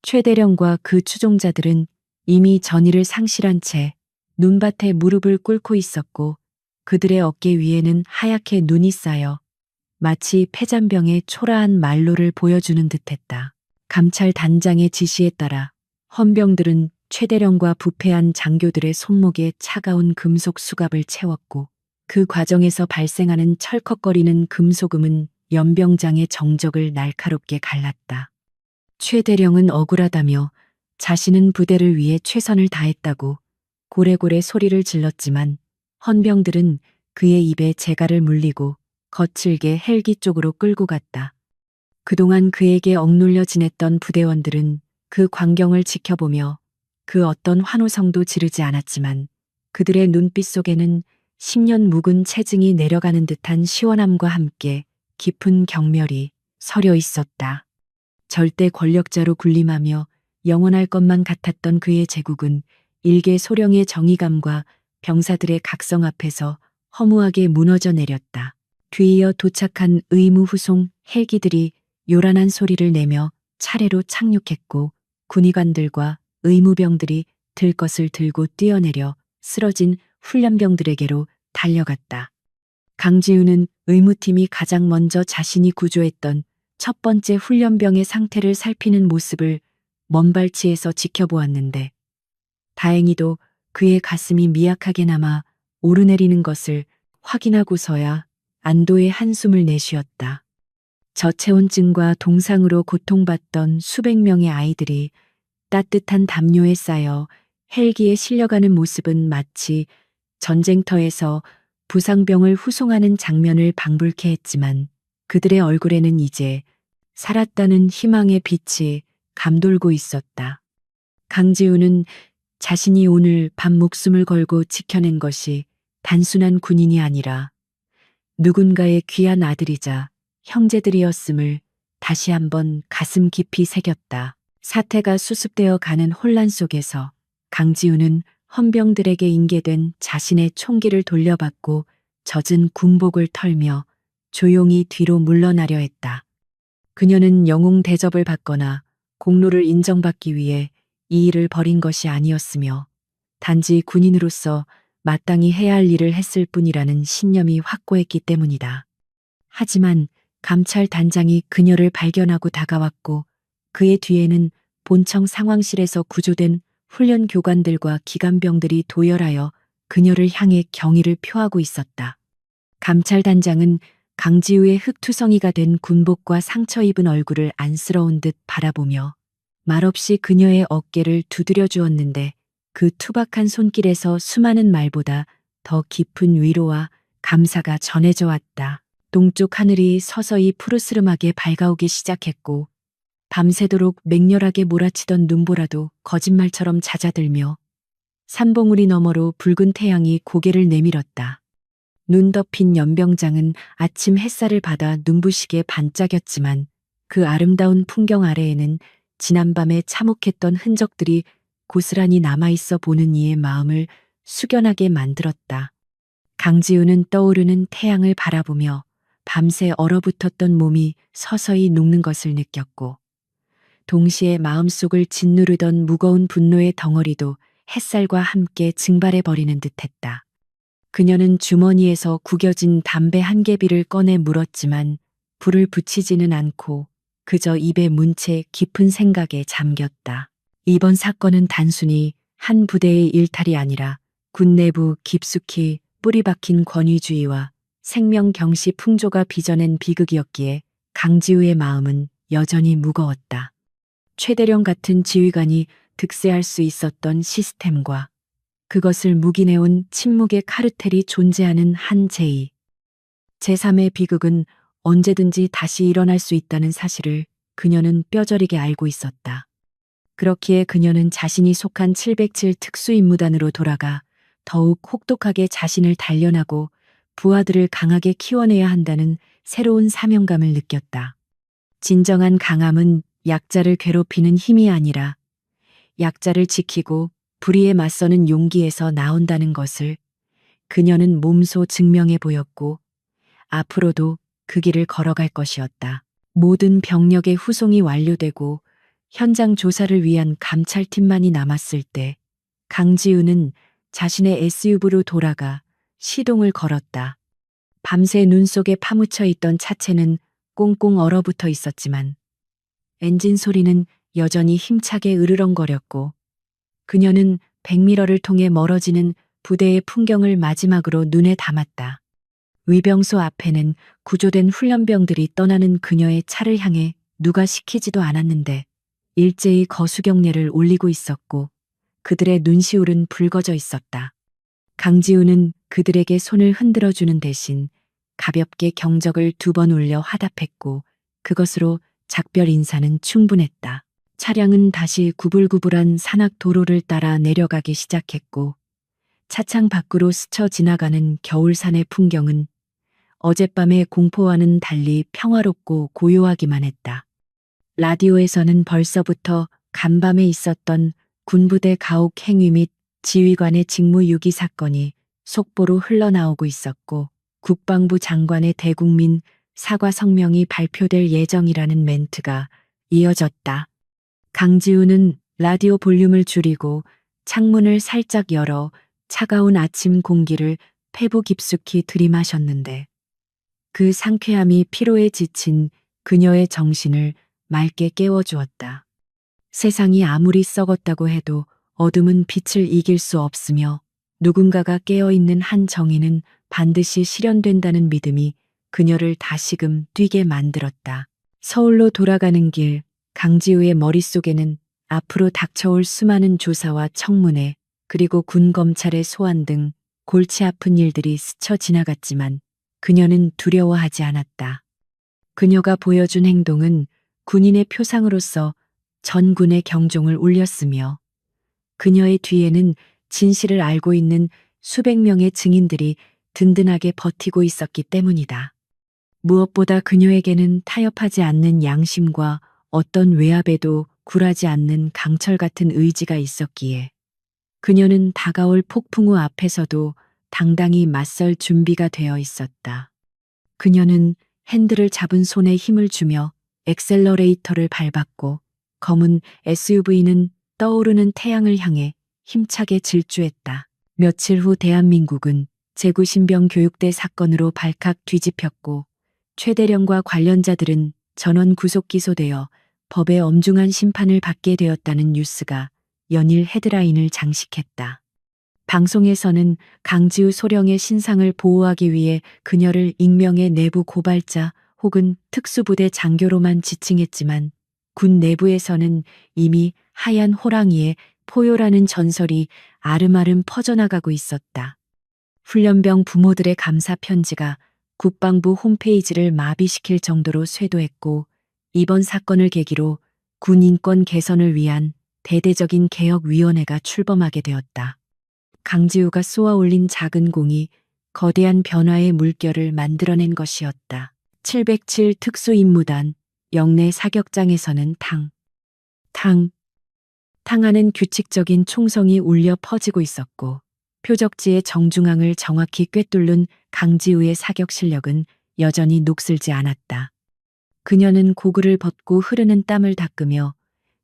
최대령과 그 추종자들은 이미 전의를 상실한 채 눈밭에 무릎을 꿇고 있었고 그들의 어깨 위에는 하얗게 눈이 쌓여 마치 폐잔병의 초라한 말로를 보여주는 듯했다. 감찰단장의 지시에 따라 헌병들은 최대령과 부패한 장교들의 손목에 차가운 금속 수갑을 채웠고 그 과정에서 발생하는 철컥거리는 금속음은 연병장의 정적을 날카롭게 갈랐다. 최대령은 억울하다며 자신은 부대를 위해 최선을 다했다고 고래고래 소리를 질렀지만 헌병들은 그의 입에 재갈을 물리고 거칠게 헬기 쪽으로 끌고 갔다. 그동안 그에게 억눌려 지냈던 부대원들은 그 광경을 지켜보며 그 어떤 환호성도 지르지 않았지만 그들의 눈빛 속에는 10년 묵은 체증이 내려가는 듯한 시원함과 함께 깊은 경멸이 서려 있었다. 절대 권력자로 군림하며 영원할 것만 같았던 그의 제국은 일개 소령의 정의감과 병사들의 각성 앞에서 허무하게 무너져 내렸다. 뒤이어 도착한 의무후송 헬기들이 요란한 소리를 내며 차례로 착륙했고 군의관들과 의무병들이 들 것을 들고 뛰어내려 쓰러진 훈련병들에게로 달려갔다. 강지우는 의무팀이 가장 먼저 자신이 구조했던 첫 번째 훈련병의 상태를 살피는 모습을 먼 발치에서 지켜보았는데 다행히도 그의 가슴이 미약하게 남아 오르내리는 것을 확인하고서야 안도의 한숨을 내쉬었다. 저체온증과 동상으로 고통받던 수백 명의 아이들이 따뜻한 담요에 쌓여 헬기에 실려가는 모습은 마치 전쟁터에서 부상병을 후송하는 장면을 방불케 했지만 그들의 얼굴에는 이제 살았다는 희망의 빛이 감돌고 있었다. 강지우는 자신이 오늘 밤 목숨을 걸고 지켜낸 것이 단순한 군인이 아니라 누군가의 귀한 아들이자 형제들이었음을 다시 한번 가슴 깊이 새겼다. 사태가 수습되어 가는 혼란 속에서 강지우는 헌병들에게 인계된 자신의 총기를 돌려받고 젖은 군복을 털며 조용히 뒤로 물러나려 했다. 그녀는 영웅 대접을 받거나 공로를 인정받기 위해 이 일을 벌인 것이 아니었으며 단지 군인으로서 마땅히 해야 할 일을 했을 뿐이라는 신념이 확고했기 때문이다. 하지만 감찰단장이 그녀를 발견하고 다가왔고 그의 뒤에는 본청 상황실에서 구조된 훈련 교관들과 기관병들이 도열하여 그녀를 향해 경의를 표하고 있었다. 감찰단장은 강지우의 흙투성이가 된 군복과 상처 입은 얼굴을 안쓰러운 듯 바라보며 말없이 그녀의 어깨를 두드려 주었는데 그 투박한 손길에서 수많은 말보다 더 깊은 위로와 감사가 전해져 왔다. 동쪽 하늘이 서서히 푸르스름하게 밝아오기 시작했고 밤새도록 맹렬하게 몰아치던 눈보라도 거짓말처럼 잦아들며 산봉우리 너머로 붉은 태양이 고개를 내밀었다. 눈 덮인 연병장은 아침 햇살을 받아 눈부시게 반짝였지만 그 아름다운 풍경 아래에는 지난밤에 참혹했던 흔적들이 고스란히 남아있어 보는 이의 마음을 숙연하게 만들었다. 강지우는 떠오르는 태양을 바라보며 밤새 얼어붙었던 몸이 서서히 녹는 것을 느꼈고 동시에 마음속을 짓누르던 무거운 분노의 덩어리도 햇살과 함께 증발해버리는 듯했다. 그녀는 주머니에서 구겨진 담배 한 개비를 꺼내 물었지만 불을 붙이지는 않고 그저 입에 문 채 깊은 생각에 잠겼다. 이번 사건은 단순히 한 부대의 일탈이 아니라 군 내부 깊숙이 뿌리 박힌 권위주의와 생명 경시 풍조가 빚어낸 비극이었기에 강지우의 마음은 여전히 무거웠다. 최대령 같은 지휘관이 득세할 수 있었던 시스템과 그것을 묵인해온 침묵의 카르텔이 존재하는 한 제의. 제3의 비극은 언제든지 다시 일어날 수 있다는 사실을 그녀는 뼈저리게 알고 있었다. 그렇기에 그녀는 자신이 속한 707 특수임무단으로 돌아가 더욱 혹독하게 자신을 단련하고 부하들을 강하게 키워내야 한다는 새로운 사명감을 느꼈다. 진정한 강함은 약자를 괴롭히는 힘이 아니라 약자를 지키고 불의에 맞서는 용기에서 나온다는 것을 그녀는 몸소 증명해 보였고 앞으로도 그 길을 걸어갈 것이었다. 모든 병력의 후송이 완료되고 현장 조사를 위한 감찰팀만이 남았을 때 강지우는 자신의 SUV로 돌아가 시동을 걸었다. 밤새 눈 속에 파묻혀 있던 차체는 꽁꽁 얼어붙어 있었지만 엔진 소리는 여전히 힘차게 으르렁거렸고 그녀는 백미러를 통해 멀어지는 부대의 풍경을 마지막으로 눈에 담았다. 위병소 앞에는 구조된 훈련병들이 떠나는 그녀의 차를 향해 누가 시키지도 않았는데 일제히 거수경례를 올리고 있었고 그들의 눈시울은 붉어져 있었다. 강지우는 그들에게 손을 흔들어주는 대신 가볍게 경적을 2번 울려 화답했고 그것으로 작별 인사는 충분했다. 차량은 다시 구불구불한 산악 도로를 따라 내려가기 시작했고 차창 밖으로 스쳐 지나가는 겨울산의 풍경은 어젯밤의 공포와는 달리 평화롭고 고요하기만 했다. 라디오에서는 벌써부터 간밤에 있었던 군부대 가혹 행위 및 지휘관의 직무유기 사건이 속보로 흘러나오고 있었고 국방부 장관의 대국민 사과 성명이 발표될 예정이라는 멘트가 이어졌다. 강지우는 라디오 볼륨을 줄이고 창문을 살짝 열어 차가운 아침 공기를 폐부 깊숙이 들이마셨는데 그 상쾌함이 피로에 지친 그녀의 정신을 맑게 깨워주었다. 세상이 아무리 썩었다고 해도 어둠은 빛을 이길 수 없으며 누군가가 깨어있는 한 정의는 반드시 실현된다는 믿음이 그녀를 다시금 뛰게 만들었다. 서울로 돌아가는 길, 강지우의 머릿속에는 앞으로 닥쳐올 수많은 조사와 청문회, 그리고 군 검찰의 소환 등 골치 아픈 일들이 스쳐 지나갔지만 그녀는 두려워하지 않았다. 그녀가 보여준 행동은 군인의 표상으로서 전군의 경종을 울렸으며 그녀의 뒤에는 진실을 알고 있는 수백 명의 증인들이 든든하게 버티고 있었기 때문이다. 무엇보다 그녀에게는 타협하지 않는 양심과 어떤 외압에도 굴하지 않는 강철 같은 의지가 있었기에 그녀는 다가올 폭풍우 앞에서도 당당히 맞설 준비가 되어 있었다. 그녀는 핸들을 잡은 손에 힘을 주며 엑셀러레이터를 밟았고 검은 SUV는 떠오르는 태양을 향해 힘차게 질주했다. 며칠 후 대한민국은 제구신병 교육대 사건으로 발칵 뒤집혔고 최대령과 관련자들은 전원 구속 기소되어 법의 엄중한 심판을 받게 되었다는 뉴스가 연일 헤드라인을 장식했다. 방송에서는 강지우 소령의 신상을 보호하기 위해 그녀를 익명의 내부 고발자 혹은 특수부대 장교로만 지칭했지만 군 내부에서는 이미 하얀 호랑이의 포효라는 전설이 아름아름 퍼져나가고 있었다. 훈련병 부모들의 감사 편지가 국방부 홈페이지를 마비시킬 정도로 쇄도했고 이번 사건을 계기로 군 인권 개선을 위한 대대적인 개혁위원회가 출범하게 되었다. 강지우가 쏘아 올린 작은 공이 거대한 변화의 물결을 만들어낸 것이었다. 707 특수임무단 영내 사격장에서는 탕하는 규칙적인 총성이 울려 퍼지고 있었고 표적지의 정중앙을 정확히 꿰뚫는 강지우의 사격 실력은 여전히 녹슬지 않았다. 그녀는 고글을 벗고 흐르는 땀을 닦으며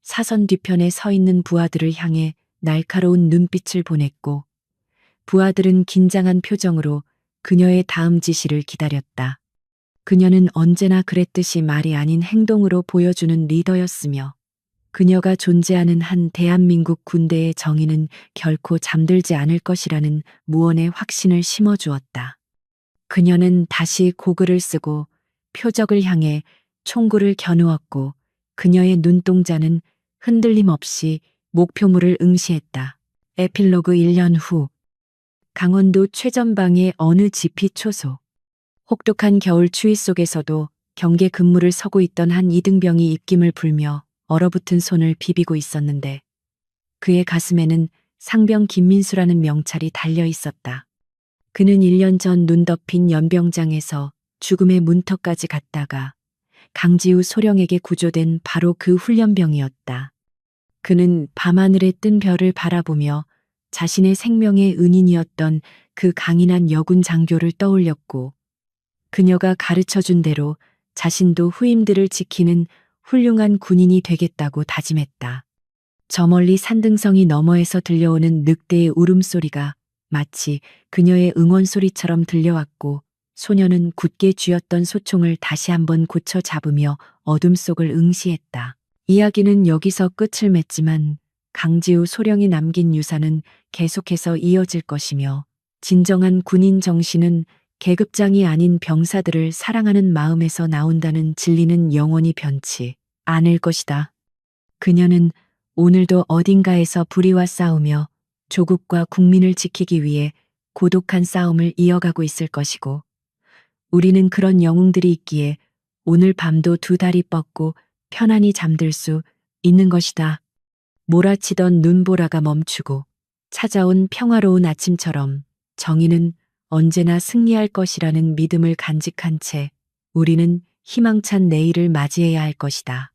사선 뒤편에 서 있는 부하들을 향해 날카로운 눈빛을 보냈고 부하들은 긴장한 표정으로 그녀의 다음 지시를 기다렸다. 그녀는 언제나 그랬듯이 말이 아닌 행동으로 보여주는 리더였으며 그녀가 존재하는 한 대한민국 군대의 정의는 결코 잠들지 않을 것이라는 무언의 확신을 심어주었다. 그녀는 다시 고글을 쓰고 표적을 향해 총구를 겨누었고 그녀의 눈동자는 흔들림 없이 목표물을 응시했다. 에필로그 1년 후 강원도 최전방의 어느 지피 초소. 혹독한 겨울 추위 속에서도 경계 근무를 서고 있던 한 이등병이 입김을 불며 얼어붙은 손을 비비고 있었는데 그의 가슴에는 상병 김민수라는 명찰이 달려 있었다. 그는 1년 전 눈 덮인 연병장에서 죽음의 문턱까지 갔다가 강지우 소령에게 구조된 바로 그 훈련병이었다. 그는 밤하늘에 뜬 별을 바라보며 자신의 생명의 은인이었던 그 강인한 여군 장교를 떠올렸고 그녀가 가르쳐준 대로 자신도 후임들을 지키는 훌륭한 군인이 되겠다고 다짐했다. 저 멀리 산등성이 너머에서 들려오는 늑대의 울음소리가 마치 그녀의 응원소리처럼 들려왔고 소녀는 굳게 쥐었던 소총을 다시 한번 고쳐 잡으며 어둠 속을 응시했다. 이야기는 여기서 끝을 맺지만 강지우 소령이 남긴 유산은 계속해서 이어질 것이며 진정한 군인 정신은 계급장이 아닌 병사들을 사랑하는 마음에서 나온다는 진리는 영원히 변치 않을 것이다. 그녀는 오늘도 어딘가에서 불의와 싸우며 조국과 국민을 지키기 위해 고독한 싸움을 이어가고 있을 것이고 우리는 그런 영웅들이 있기에 오늘 밤도 두 다리 뻗고 편안히 잠들 수 있는 것이다. 몰아치던 눈보라가 멈추고 찾아온 평화로운 아침처럼 정의는 언제나 승리할 것이라는 믿음을 간직한 채 우리는 희망찬 내일을 맞이해야 할 것이다.